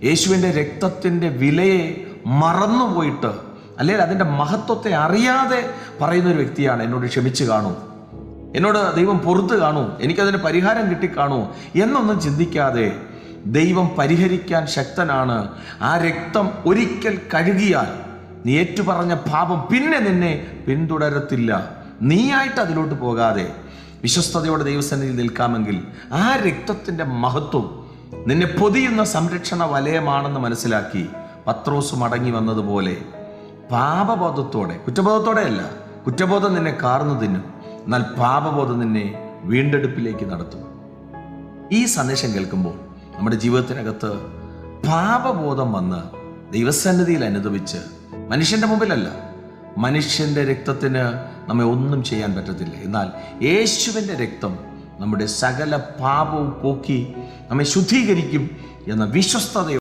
യേശുവിൻ്റെ രക്തത്തിൻ്റെ വിലയെ മറന്നുപോയിട്ട്, അല്ലെങ്കിൽ അതിൻ്റെ മഹത്വത്തെ അറിയാതെ പറയുന്നൊരു വ്യക്തിയാണ് എന്നോട് ക്ഷമിച്ച് കാണൂ, എന്നോട് ദൈവം പൊറുത്ത് കാണൂ, എനിക്കതിന് പരിഹാരം കിട്ടിക്കാണൂ എന്നൊന്നും ചിന്തിക്കാതെ ദൈവം പരിഹരിക്കാൻ ശക്തനാണ്. ആ രക്തം ഒരിക്കൽ കഴുകിയാൽ നീ ഏറ്റുപറഞ്ഞ പാപം പിന്നെ നിന്നെ പിന്തുടരത്തില്ല. നീയായിട്ട് അതിലോട്ട് പോകാതെ വിശ്വസ്തയോടെ ദൈവസന്നിധിയിൽ നിൽക്കാമെങ്കിൽ ആ രക്തത്തിൻ്റെ മഹത്വം നിന്നെ പൊതിയുന്ന സംരക്ഷണ വലയമാണെന്ന് മനസ്സിലാക്കി പത്രോസ് മടങ്ങി വന്നതുപോലെ പാപബോധത്തോടെ, കുറ്റബോധത്തോടെയല്ല, കുറ്റബോധം നിന്നെ കാർന്നു തിന്നും, എന്നാൽ പാപബോധം നിന്നെ വീണ്ടെടുപ്പിലേക്ക് നടത്തും. ഈ സന്ദേശം കേൾക്കുമ്പോൾ നമ്മുടെ ജീവിതത്തിനകത്ത് പാപബോധം വന്ന് ദൈവസന്നിധിയിൽ അനുദപിച്ച്, മനുഷ്യൻ്റെ മുമ്പിലല്ല, മനുഷ്യൻ്റെ രക്തത്തിന് നമ്മെ ഒന്നും ചെയ്യാൻ പറ്റത്തില്ല, എന്നാൽ യേശുവിൻ്റെ രക്തം നമ്മുടെ സകല പാപവും പോക്കി നമ്മെ ശുദ്ധീകരിക്കും എന്ന വിശ്വസ്തത